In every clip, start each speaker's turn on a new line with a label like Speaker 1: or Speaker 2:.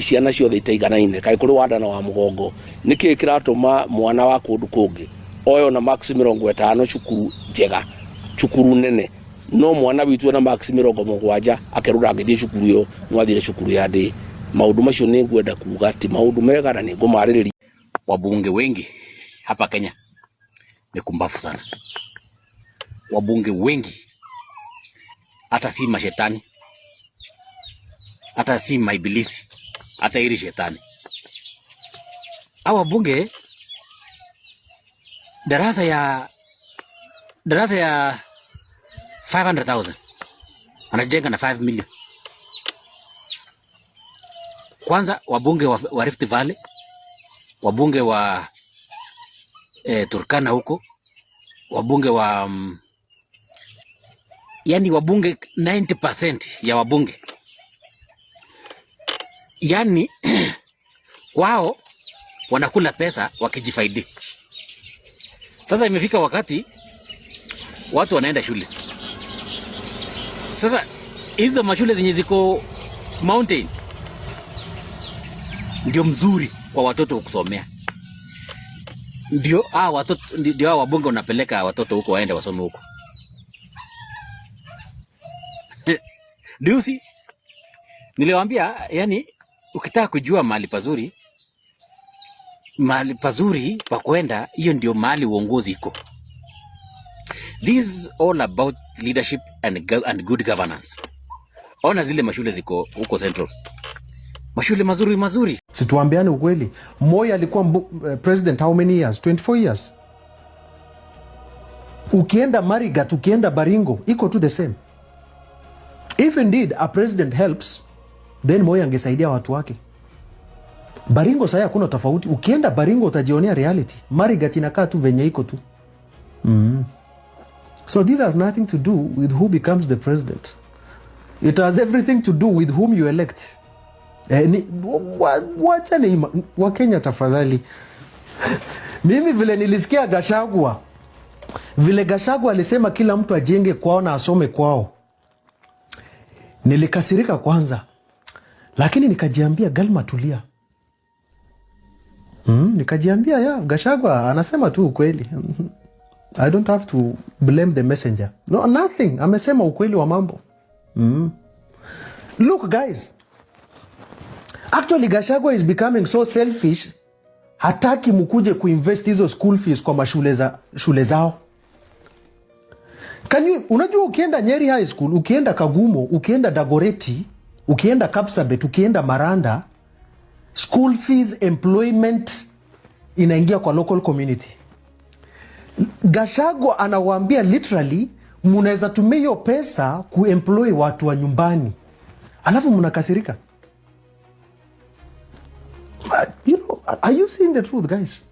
Speaker 1: ciana ciothe itaiganaine kai kuri wadana wa mugongo niki kiratuma mwana wa kundu kungi oyo na max 50 cukuru njega cukuru nene no mwana witu na max 70 akerura ngithie cukuru yo nwathire cukuru ya ndi maundu macio ni ngwenda kuuga ti maundu mega na ni ngumaririria.
Speaker 2: Wabunge wengi hapa Kenya ni kumbafu sana. Wabunge wengi hata si mashetani, hata si maibilisi, hata iri shetani. Hawa wabunge darasa ya 500,000 anajenga na 5 million. Kwanza wabunge wa Rift Valley, wabunge wa Turkana huko, wabunge wa yani wabunge 90% ya wabunge yani wao wanakula pesa wakijifaidi. Sasa imefika wakati watu wanaenda shule. Sasa hizo mashule zenye ziko mountain ndio mzuri kwa watoto kusomea. Ndio watoto ndio wabunge wanapeleka watoto huko waende wasome huko. Ndio niliwaambia yani ukitaka kujua mahali pazuri pa kwenda, hiyo ndio mahali uongozi iko. This is all about leadership and good governance. Ona zile mashule ziko huko Central. Mashule mazuri.
Speaker 3: Situambiane ukweli. Moi alikuwa president how many years? 24 years. Ukienda Marigat, ukienda Baringo, iko to the same. If indeed a president helps, then Moi angesaidia watu wake. Baringo sasa hakuna tofauti. Ukienda Baringo utajionea reality. Marigat inakaa tu venye iko tu. So this has nothing to do with who becomes the president. It has everything to do with whom you elect. Wachane wa Kenya tafadhali. Mimi vile nilisikia Gachagua, vile Gachagua alisema kila mtu ajenge kwao na asome kwao, nilikasirika kwanza, lakini nikajiambia Galma tulia. Nikajiambia Gachagua anasema tu ukweli. I don't have to blame the messenger. No, nothing. Amesema ukweli wa mambo. Look guys, actually Gachagua is becoming so selfish, hataki mkuje kuinvest hizo school fees kwa shule zao. Unajua ukienda Nyeri High School, ukienda Kagumo, ukienda Dagoreti, ukienda Kapsabet, ukienda Maranda, school fees, employment inaingia kwa local community. Gachagua anawaambia literally munaweza tumia hiyo pesa kuemploy watu wa nyumbani. Alafu mnakasirika. You know, are you seeing the truth guys?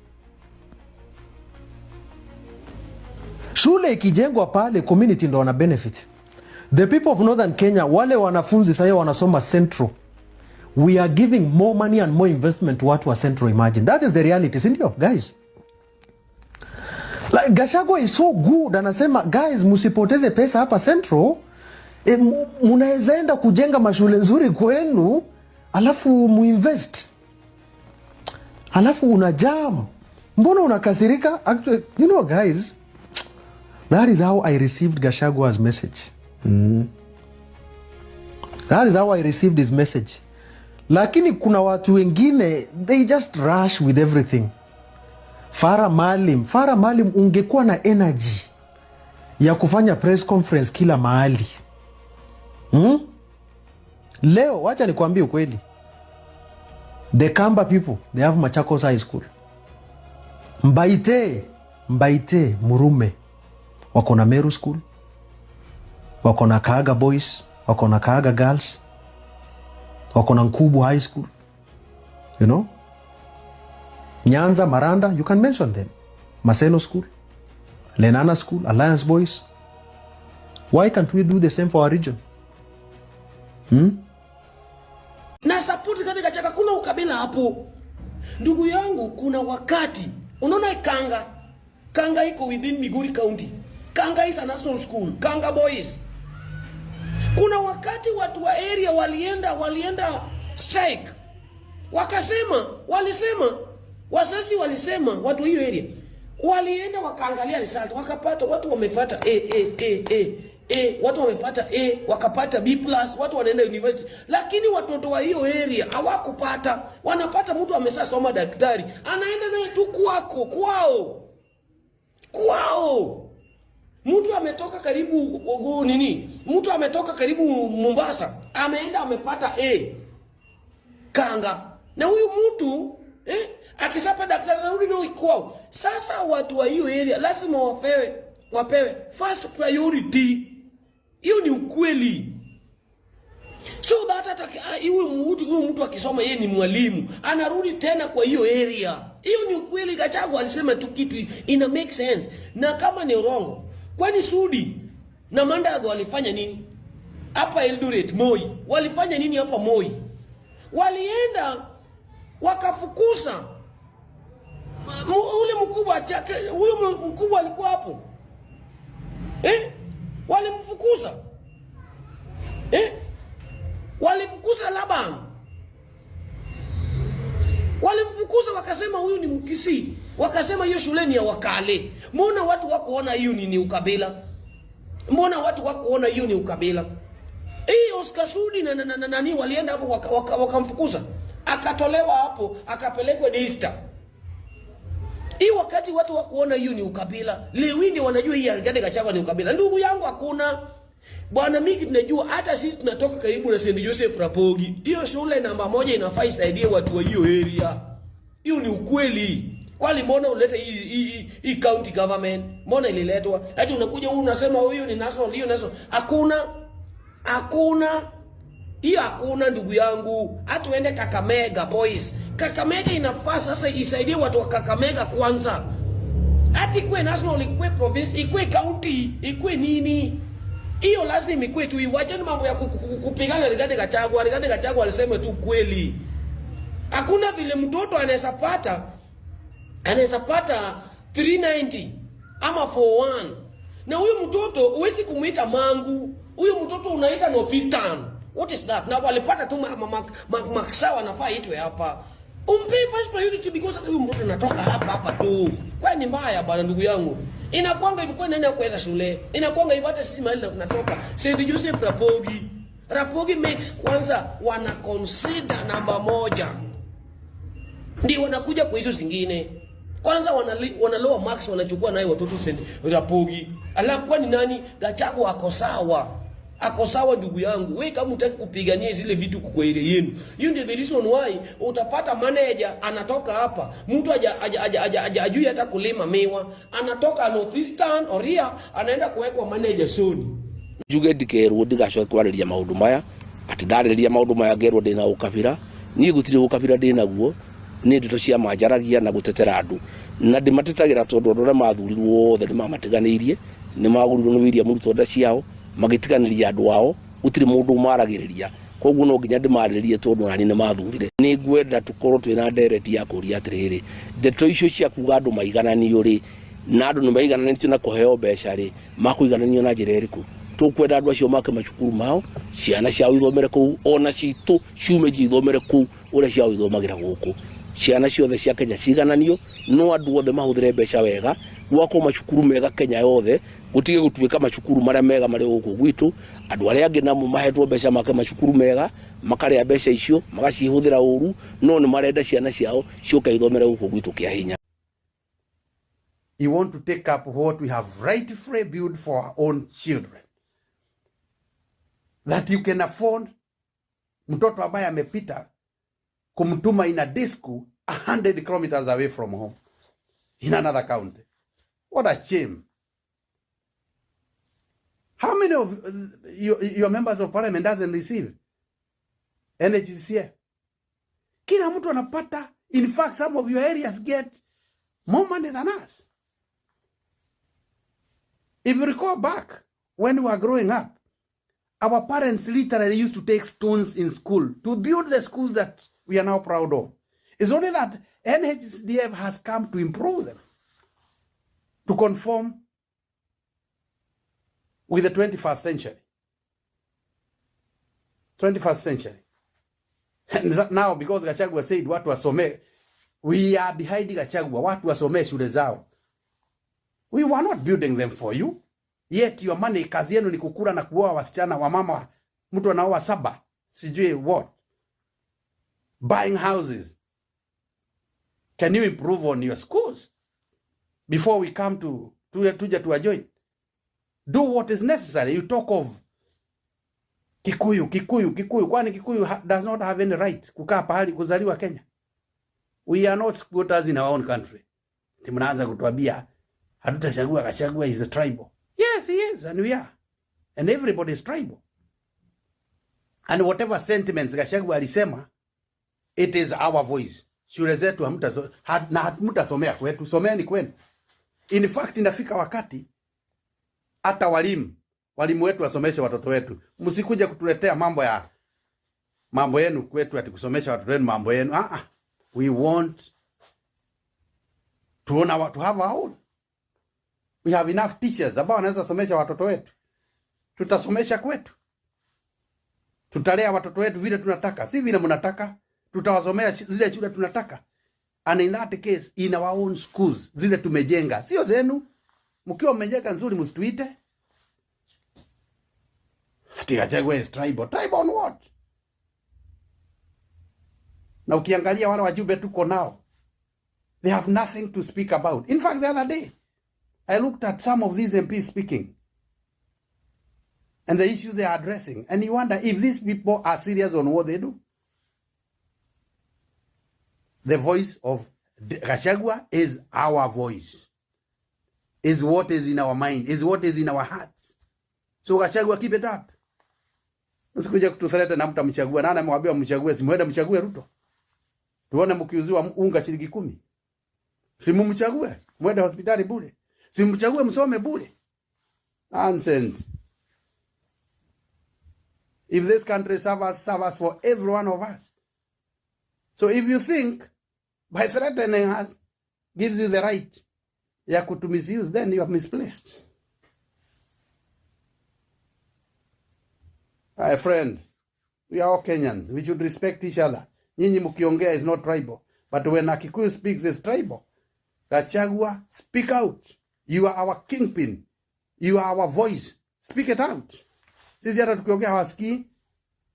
Speaker 3: Shule ikijengwa pale community ndo wana benefit. The people of Northern Kenya, wale wanafunzi sasa wanasoma Central, we are giving more money and more investment to watu wa Central. Imagine that is the reality, isn't it guys? Like Gachagua is so good, anasema guys msipoteze pesa hapa Central, mnaweza enda kujenga mashule nzuri kwenu, alafu muinvest. Alafu unajam. Mbona unakasirika? Actually, you know guys, that is how I received Gachagua's message. That is how I received his message. Lakini kuna watu wengine, they just rush with everything. Farah Maalim ungekuwa na energy ya kufanya press conference kila mahali. Leo wacha nikwambie ukweli. The Kamba people, they have Machakos High School. Mbaite, Murume, wako na Meru School, wako na Kaga Boys, wako na Kaga Girls, wako na Nkubu High School. You know? Nyanza, Maranda, you can mention them. Maseno School, Lenana School, Alliance Boys. Why can't we do the same for our region?
Speaker 4: Na support katika chaka kuna ukabila hapo. Ndugu yangu, kuna wakati unaona Kanga iko within Migori County. Kanga is a national school, Kanga Boys. Kuna wakati watu wa area walienda strike walisema, wazazi walisema, watu hiyo area walienda wakaangalia result, wakapata watu wamepata watu wamepata wakapata B+, watu wanaenda university. Lakini watoto wa hiyo area hawakupata. Wanapata mtu amesasoma daktari, anaenda naye tu kwao. Mtu ametoka karibu mtu ametoka karibu Mombasa, ameenda amepata Kanga. Na huyu mtu akisapa daktari anarudi na kwao. Sasa watu wa hiyo area lazima wapewe first priority. Hiyo ni ukweli. So that hata huyu mtu akisoma yeye ni mwalimu, anarudi tena kwa hiyo area. Hiyo ni ukweli. Gachagua alisema tu kitu ina make sense. Na kama ni urongo, kwani Sudi na Mandago walifanya nini? Hapa Eldoret Moi. Walifanya nini hapa Moi? Walienda wakafukuza ule mkubwa chake, huyo mkubwa alikuwa hapo. Walimfukuza. Walifukuza Laban. Walimfukuza wakasema huyu ni Mkisii. Wakasema hiyo shule ni ya Wakale. Mbona watu wakuona hiyo ni ukabila? Mbona watu wakuona hiyo ni ukabila? Oscar Sudi na nani walienda hapo wakamfukuza. Akatolewa hapo, akapelekwa Daystar. Wakati watu wakuona hiyo ni ukabila. Lewini wanajua hii Rigathi Gachagua ni ukabila. Ndugu yangu hakuna. Bwana Miki tunajua hata sisi tunatoka karibu na St. Joseph Rapogi. Hiyo shule namba 1 inafaa isaidie watu wa hiyo area. Hiyo ni ukweli. Kwani mbona ulete hii county government? Mbona ililetwa? Hata unakuja unasema huyu ni national, hiyo national. Hakuna. Hiyo hakuna ndugu yangu. Hata uende Kakamega boys. Kakamega inafaa sasa isaidie watu wa Kakamega kwanza. Hata ikue national, ikue province, ikue county, ikue nini? Hiyo lazima ikue tu. Iwache mambo ya kupigana Rigathi Gachagua. Rigathi Gachagua alisema tu kweli. Hakuna vile mtoto anaweza pata 390 ama 41. Na huyu mtoto huwezi kumuita Mangu. Huyu mtoto unaita Northeastern. What is that? Na walipata tu maksawa nafaa itwe hapa. Umpe first priority because huyu mtoto anatoka hapa tu. Kwa ni mbaya bwana ndugu yangu. Inakwanga ilikuwa nani kwenda shule. Inakwanga hivyo hata sisi mahali tunatoka. St. Joseph Rapogi makes kwanza wana consider namba 1. Ndio wanakuja kwa hizo zingine. Kwanza wanaloa max wanachukua nayo watoto St. Rapogi. Alafu kwa ni nani? Gachagua ako sawa ndugu yangu. Wewe kama unataka kupigania zile vitu kwa ile yenu. Hiyo ndio the reason why utapata manager anatoka hapa. Mtu ajui hata kulima miwa. Anatoka Northeastern Oria anaenda kuwekwa manager Soni.
Speaker 1: Juge dikeru digasho kwariria maundu maya. Ati ndariria maundu maya ngerwo ndina ukabira. Ni gutire ukabira ndina guo. Ni ndeto cia manjaragia na gutetera andu. Na ndimatetagira tondu ndore mathurirwo othe ni mamatiganirie. Ni magurirwo ni William Ruto nda ciao. Magitiganiria andu wao utiri mundu maragiriria koguo no nginya ndimaririe tondu nani ni mathurire ni ngwenda tukorwo twina ndereti ya kuria atiriri ndeto icio cia kuga andu maigananio ri na andu ni maigananio na kuheo mbeca ri makuigananio na njira iriku tukwenda andu acio make macukuru mao ciana ciao ithomere kuu ona citu ciume ithomere kuu uria ciao ithomagira guku ciana ciothe cia Kenya cigananio no andu othe mahuthire mbeca wega gwako macukuru mega Kenya yothe gutige gutuika macukuru maria mega mari guku gwitu andu aria angi namo mahetwo mbeca make macukuru mega makaria mbeca icio magacihuthira uru no ni marenda ciana ciao cioka ithomere guku gwitu kia hinya.
Speaker 5: You want to take up what we have rightfully built for our own children, that you can afford mtoto ambaye amepita kumtuma in a day school 100 kilometers away from home in another county. What a shame. How many of your members of parliament doesn't receive NHCF? Kila mtu anapata. In fact, some of your areas get more money than us. If you recall back when we were growing up, our parents literally used to take stones in school to build the schools that we are now proud of. It's only that NHCDF has come to improve them, to conform with the 21st century. And now because Gachagua said watu wasome, we are behind Gachagua, watu wasome shule zao. We were not building them for you. Yet your money, kazi yenu ni kukula na kuoa wasichana wa mama, mtu anaoa 7, sijui what. Buying houses. Can you improve on your schools before we come to adjoin? Do what is necessary. You talk of Kikuyu. Kwani Kikuyu does not have any right kukaa pahali kuzaliwa Kenya? We are not squatters in our own country. Timnaanza kutuambia hatutachagua Gachagua is a tribal. Yes, he is, and we are. And everybody is tribal. And whatever sentiments Gachagua alisema, it is our voice. Shule zetu hamtasomea kwetu, someeni kwenu. In fact, inafika wakati hata walimu wetu wasomeshe watoto wetu. Msikuje kutuletea mambo yenu kwetu ati kusomesha watoto wenu mambo yenu. We want to have our own. We have enough teachers ambao wanaweza somesha watoto wetu. Tutasomesha kwetu. Tutalea watoto wetu vile tunataka, si vile mnataka. Tutawasomea zile shule tunataka. And in that case, in our own schools, zile tumejenga. Sio zenu. Mkiwa mmejenga nzuri msituite. Ati Gachagua is tribal. Tribal on what? Na ukiangalia wale wajumbe tuko nao, they have nothing to speak about. In fact, the other day, I looked at some of these MPs speaking and the issues they are addressing, and you wonder if these people are serious on what they do. The voice of Gachagua is our voice, is what is in our mind, is what is in our hearts. So Gachagua, keep it up. Msikuja kututhreaten na mtamchagua. Nani amewambia mchague? Simwende mchague Ruto. Tuone mkiuziwa unga shilingi 10. Simumchague, mwende hospitali bure. Simchague msome bure. Nonsense. If this country serve us for every one of us. So if you think by threatening us gives you the right ya kutu misuse, then you are misplaced. My friend, we are all Kenyans. We should respect each other. Nyinyi mkiongea is not tribal. But when a Kikuyu speaks, it's tribal. Gachagua, speak out. You are our kingpin. You are our voice. Speak it out. Sisi hata tukiongea hawasikii.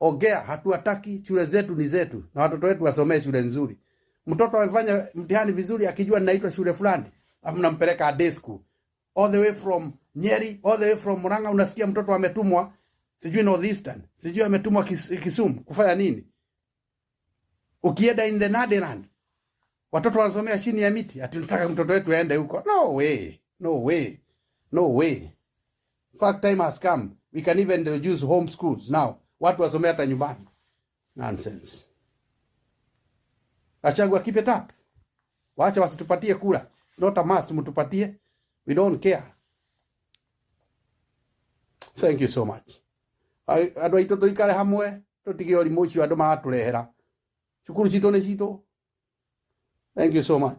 Speaker 5: Ongea, hatuataki. Shule zetu ni zetu. Na watoto wetu wasomee shule nzuri. Mtoto amefanya mtihani vizuri akijua ninaitwa shule fulani, afu nampeleka a day school. All the way from Nyeri, all the way from Murang'a, unasikia mtoto ametumwa sijui Northeastern, sijui ametumwa Kisumu kufanya nini? Ukienda in the Nadiland, watoto wanasomea chini ya miti, ati tunataka mtoto wetu aende huko. No way. No way. No way. In fact, time has come. We can even introduce home schools now. Watu wasomea hata nyumbani. Nonsense. Gachagua, keep it up. Wacha wasitupatie kura. It's not a must mtupatie. We don't care. Thank you so much. Ado itoto ikare hamwe, tutige ori mochi ado maratulehera. Cukuru cito ne cito. Thank you so much.